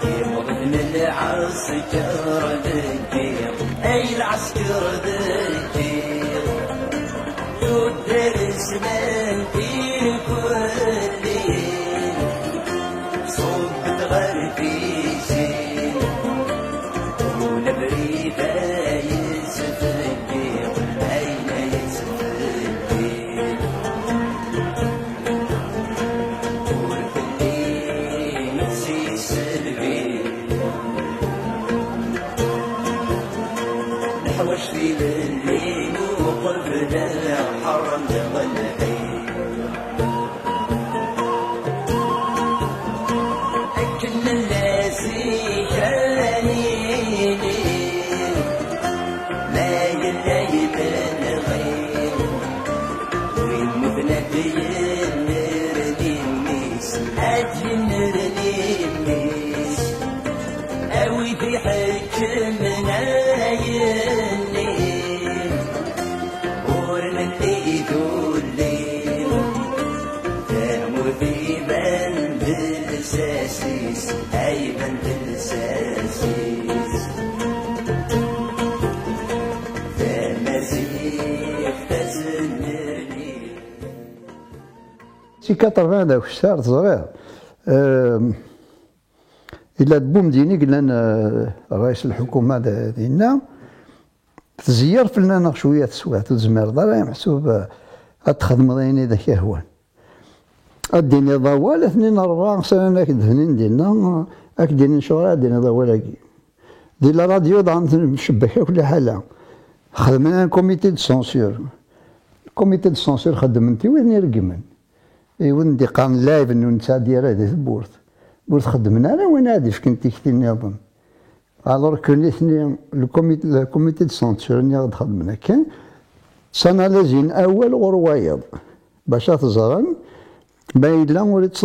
من العسكر ذكي اي العسكر ذكي يدرس من في كل صوت غربي زين ونبريده يسفكي اين يسفكي والفلين سيسلبي نحوش في الليل وقبل الحرم والعين أكل الذي كانيني ما يلاي بالغير والمبنى النردي النيس أجي النردي النيس أوي في حكمنا يلي ورن ايدو الليل فهمو في بند الساسيس اي بند الساسيس فمزيح تزنرني سي 80 داك الشهر تزرير إلا دبو مديني قلنا رئيس الحكومة ديالنا تزير فلنا شوية تسوات وزمير دار محسوب تخدم ديني ذاك يهوان الديني ضوال 2-4 سنة كدفنين ديالنا ديني شغل ديني ضوال ديال الراديو دعنا مشبكة كل حالة خدمنا كوميتي دو سونسور الكوميتي دو سونسور خدمتي وين يرقمن وين دي قان لايف انو نتا ديال هذه البورت بورت خدمنا انا وين هادي فكنتي كتيني اظن الوغ كونيتني الكوميتي دو سونسور اللي غاد خدمنا كان سنة لازين اول غروايض باش تزرن ما إلا وريت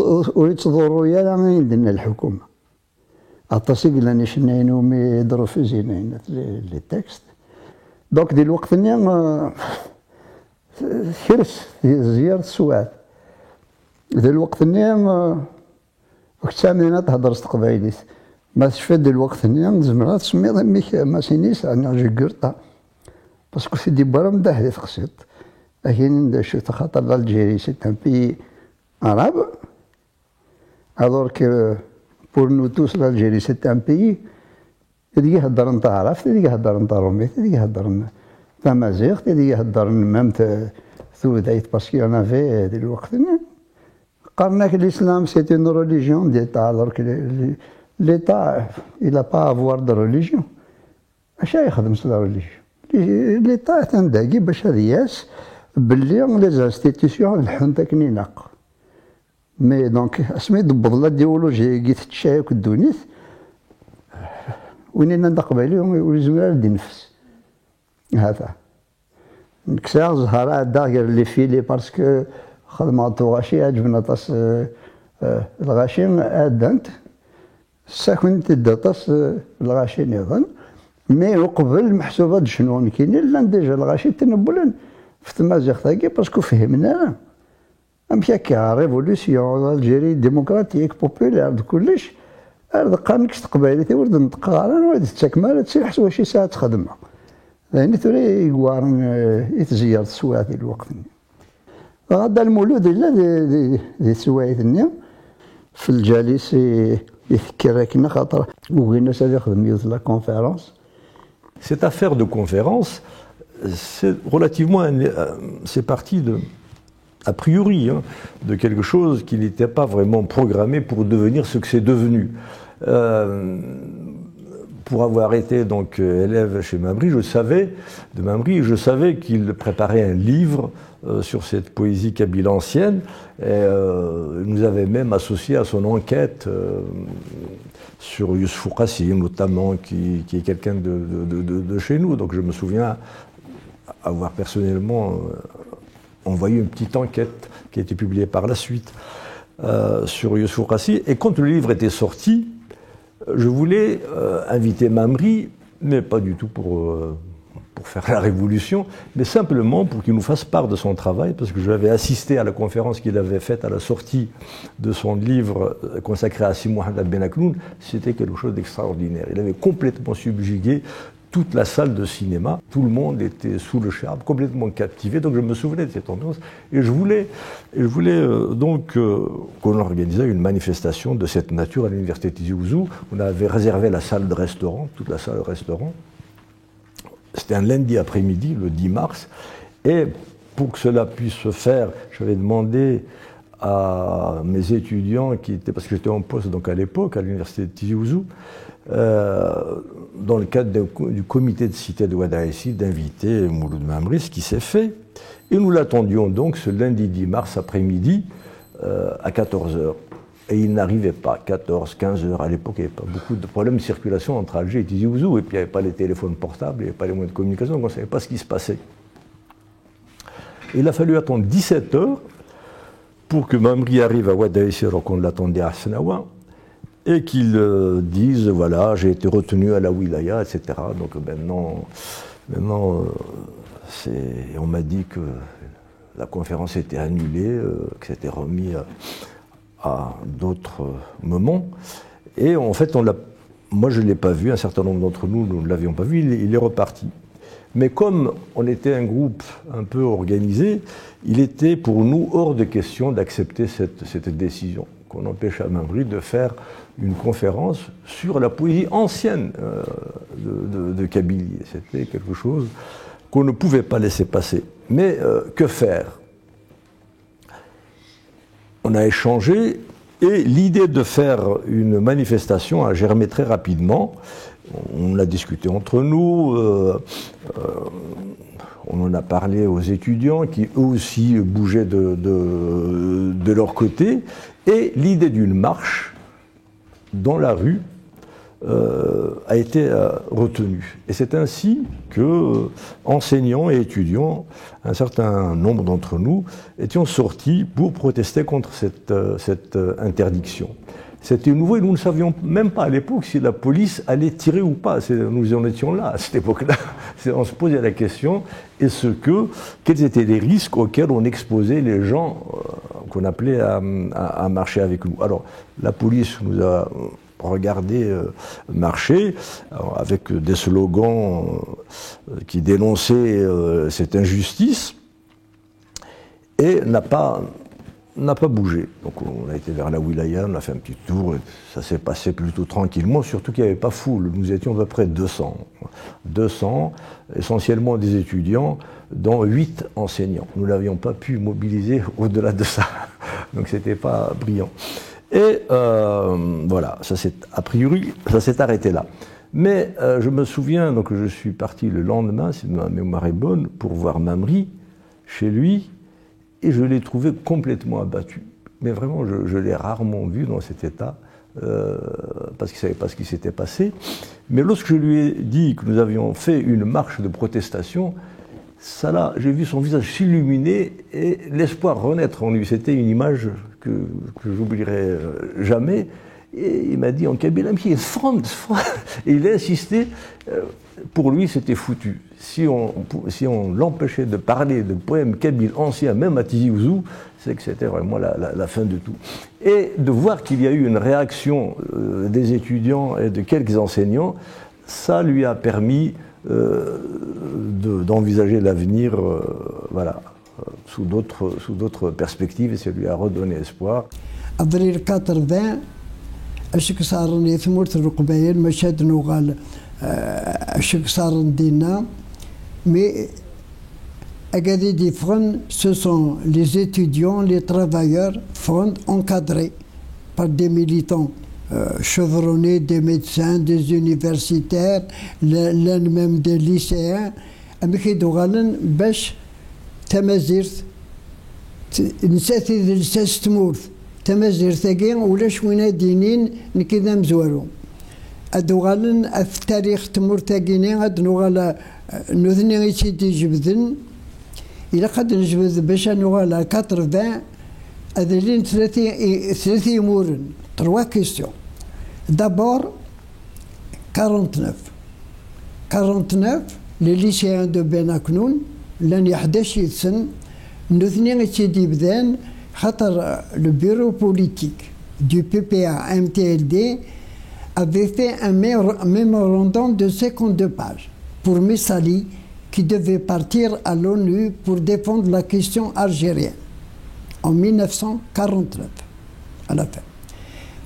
تضرو يا عندنا الحكومة عطاسي قلنا شناينو مي يضرو في زينين لي تكست دوك دي الوقت خرس زيارة السواد دي الوقت وقت سامينا تهضر تقبايليت ما تشفى دي الوقت زمرات تسميض ميك ما سينيس انا جيكرطا باسكو في دي برا مداهلي تقصد اكين شفت خاطر الجيري سي ان بي arabe alors que pour nous tous l'Algérie c'est un pays اللي يهضر نتا عرفت اللي يهضر نتا روميت اللي يهضر تامازيغ اللي يهضر ميم ثودايت باسكو انا في ديال الوقت قالنا الاسلام سي اون ريليجيون ديتا alors que l'état il a pas avoir de religion اش يخدم لا ريليجيون l'état تنداقي باش هذياس باللي لي زانستيتيسيون الحنت كنيناق مي دونك اسمي ضبط لا ديولوجي كي تتشايك الدونيت وين نقبالي ويزمر دي نفس هذا نكسر زهر عدا غير لي فيلي باسكو خدماتو غاشي عجبنا طاس الغاشي ادانت ساكن تدا طاس الغاشي نظن مي وقبل محسوبات شنو كاينين لا ديجا الغاشي تنبولن في تمازيغ تاكي باسكو فهمنا امشي هكا ريفولوسيون الجيري ديمقراطيك بوبولير كلش هذا قانكش تقبايلي ورد نتقارن وهاد التكمال تسير حسب واش ساعه تخدمها يعني تري يقارن يتزير السوايع ديال الوقت هذا المولود الا دي السوايع النيا في الجالس يفكر كنا خاطر وغينا سا يخدم يوث لا كونفيرونس. Cette affaire de conférence, c'est relativement, c'est parti de, a priori, de quelque chose qui n'était pas vraiment programmé pour devenir ce que c'est devenu. Pour avoir été donc élève chez Mamry, je savais qu'il préparait un livre sur cette poésie kabyle ancienne. Et, nous avait même associé à son enquête sur Youssouf Kassim, notamment, qui est quelqu'un de chez nous. Donc je me souviens avoir personnellement envoyé une petite enquête qui a été publiée par la suite sur Youssouf Kassim. Et quand le livre était sorti, je voulais inviter Mamry, mais pas du tout pour faire la révolution, mais simplement pour qu'il nous fasse part de son travail, parce que j'avais assisté à la conférence qu'il avait faite à la sortie de son livre consacré à Si Mohamed Ben Aknoun. C'était quelque chose d'extraordinaire. Il avait complètement subjugué toute la salle de cinéma, tout le monde était sous le charme, complètement captivé, donc je me souvenais de cette ambiance, et je voulais donc qu'on organisait une manifestation de cette nature à l'université Tizi Ouzou. On avait réservé la salle de restaurant, toute la salle de restaurant. C'était un lundi après-midi, le 10 mars, et pour que cela puisse se faire, j'avais demandé à mes étudiants, parce que j'étais en poste donc à l'époque à l'université de Tizi Ouzou, dans le cadre du comité de cité de Oued-Aïssi, d'inviter Mouloud Mamri, ce qui s'est fait. Et nous l'attendions donc ce lundi 10 mars après-midi à 14h. Et il n'arrivait pas, 14, 15 heures. À l'époque, il n'y avait pas beaucoup de problèmes de circulation entre Alger et Tizi Ouzou. Et puis, il n'y avait pas les téléphones portables, il n'y avait pas les moyens de communication, donc on ne savait pas ce qui se passait. Et il a fallu attendre 17 heures pour que Mamri arrive à Oued-Aïssi, alors qu'on l'attendait à Sanawa, et qu'il dise, voilà, j'ai été retenu à la wilaya, etc. Donc maintenant on m'a dit que la conférence était annulée, que c'était remis à d'autres moments. Et en fait, moi je ne l'ai pas vu, un certain nombre d'entre nous ne l'avions pas vu, il est reparti. Mais comme on était un groupe un peu organisé, il était pour nous hors de question d'accepter cette décision, qu'on empêche à Mamri de faire une conférence sur la poésie ancienne de Kabylie. C'était quelque chose qu'on ne pouvait pas laisser passer. Mais que faire? On a échangé et l'idée de faire une manifestation a germé très rapidement. On a discuté entre nous, on en a parlé aux étudiants qui eux aussi bougeaient de leur côté, et l'idée d'une marche dans la rue a été retenue. Et c'est ainsi que, enseignants et étudiants, un certain nombre d'entre nous, étions sortis pour protester contre cette interdiction. C'était nouveau et nous ne savions même pas à l'époque si la police allait tirer ou pas. Nous en étions là, à cette époque-là. On se posait la question, quels étaient les risques auxquels on exposait les gens qu'on appelait à marcher avec nous. Alors, la police nous a regardé marcher avec des slogans qui dénonçaient cette injustice et n'a pas bougé. Donc on a été vers la wilaya, on a fait un petit tour, et ça s'est passé plutôt tranquillement, surtout qu'il n'y avait pas foule. Nous étions à peu près 200, essentiellement des étudiants, dont 8 enseignants. Nous n'avions pas pu mobiliser au-delà de ça, donc c'était pas brillant. Et voilà, a priori, ça s'est arrêté là. Mais je me souviens, donc je suis parti le lendemain, si ma mémoire est bonne, pour voir Mamri, chez lui, et je l'ai trouvé complètement abattu. Mais vraiment, je l'ai rarement vu dans cet état, parce qu'il ne savait pas ce qui s'était passé. Mais lorsque je lui ai dit que nous avions fait une marche de protestation, ça là, j'ai vu son visage s'illuminer et l'espoir renaître en lui. C'était une image que j'oublierai jamais. Et il m'a dit en kabyle, et il a insisté, pour lui c'était foutu. Si on l'empêchait de parler de poèmes kabyles anciens, même à Tizi Ouzou, c'est que c'était vraiment la fin de tout. Et de voir qu'il y a eu une réaction des étudiants et de quelques enseignants, ça lui a permis d'envisager l'avenir sous d'autres perspectives, et ça lui a redonné espoir. أبريل 80 أشك صارني ثمورت القبائل مشهد نوغال أشك صارن دينا mais Agadir des Front, ce sont les étudiants, les travailleurs Front encadrés par des militants chevronnés, des médecins, des universitaires, l'un même des lycéens. أمكي دوغالن باش تمازيرت نساتي لساس تمورث تمازيرتاكي ولاش وين دينين نكذا مزوالو أدوغالن في تاريخ تمورتاكيني غاد نوغالا نوذني غيتيدي جبدن إلا قد نجبد باش نوغالا 80 أذلين ثلاثي أمور 3 كيستيون دابور 49 les lycéens de Ben Aknoun لن 11 سن نثني تيدي بدان خاطر le bureau politique du PPA MTLD avait fait un mémorandum de 52 pages pour Messali qui devait partir à l'ONU pour défendre la question algérienne en 1949 à la fin.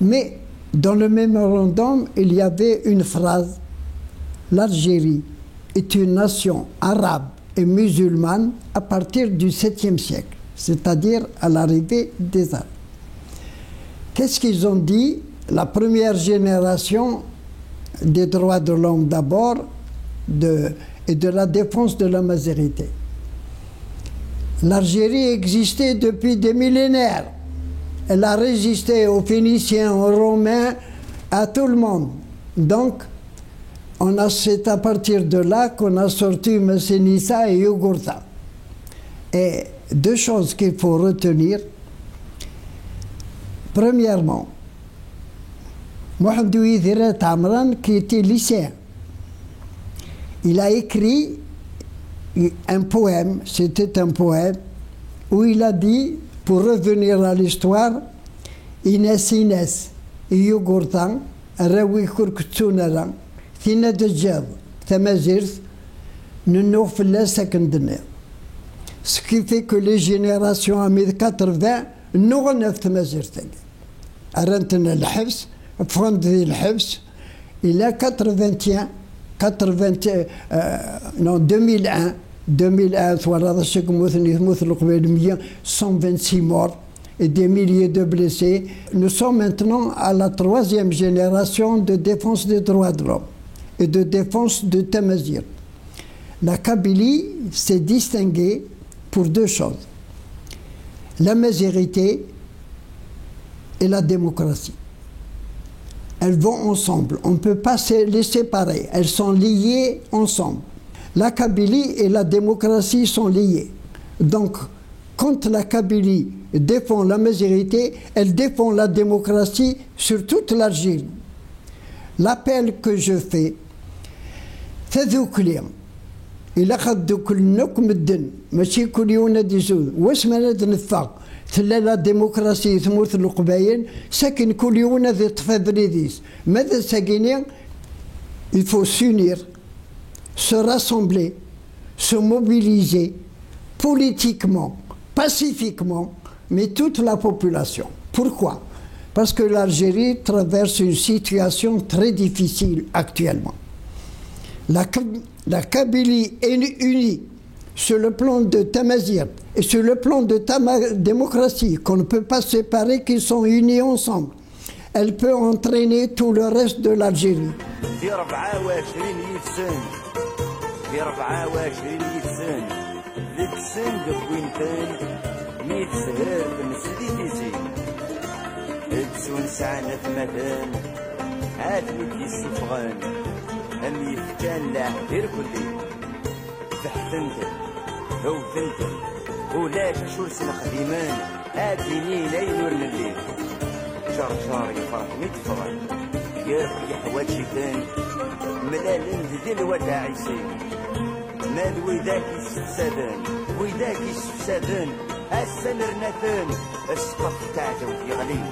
Mais dans le mémorandum, il y avait une phrase: l'Algérie est une nation arabe et musulmane à partir du 7e siècle, c'est-à-dire à l'arrivée des Arabes. Qu'est-ce qu'ils ont dit? La première génération des droits de l'homme d'abord et de la défense de la majorité. L'Algérie existait depuis des millénaires. Elle a résisté aux Phéniciens, aux Romains, à tout le monde. Donc, c'est à partir de là qu'on a sorti Massénissa et Yugurtha. Et deux choses qu'il faut retenir. Premièrement, Mohamedou Idriss Amran, qui était lycéen, il a écrit un poème, c'était un poème, où il a dit, pour revenir à l'histoire, Inès, Yugurtha, Rawi Kurktunara, Tina de Djab, Tamazirth, Nuno Fellasa Kandene. Ce qui fait que les générations en 1080 nous renouent Tamazirth. Arantena l'Hebs, Fondé l'Hebs, il a 2001, 126 morts et des milliers de blessés. Nous sommes maintenant à la 3e génération de défense des droits de l'homme et de défense de Tamazir. La Kabylie s'est distinguée pour deux choses: la majorité et la démocratie. Elles vont ensemble, on ne peut pas les séparer, elles sont liées ensemble. La Kabylie et la démocratie sont liées. Donc, quand la Kabylie défend la majorité, elle défend la démocratie sur toute l'Algérie. L'appel que je fais, تذوكليهم إلا خذوكلنكم الدن ماشي كل يوم ديزود واسمنا نتفاق تلا لا ديمقراطية ثمورث القبايل ساكن كل يوم ذي تفادريديس ماذا ساكنين؟ Il faut s'unir, se rassembler, se mobiliser politiquement, pacifiquement, mais toute la population. Pourquoi? Parce que l'Algérie traverse une situation très difficile actuellement. La Kabylie est unie sur le plan de Tamazir et sur le plan de démocratie, qu'on ne peut pas séparer, qu'ils sont unis ensemble. Elle peut entraîner tout le reste de l'Algérie. في 24 سنة في 24 سنة ذيك السن وين كان 100 سهر بنسدي تيزين التسون ساعنا في مكان عاد ودي السفغان هم يفكان لا دير كلي تحتنتل هو ثنتل ولاش شورس القديمان اديني ليل ورنليل شرشار يفرح متفرج يا حواجي كان ملالن ذي الوداع عيسين مال ويداك يستفسدان ويداك يستفسدان السن رناثان السقف تاعهم في غليل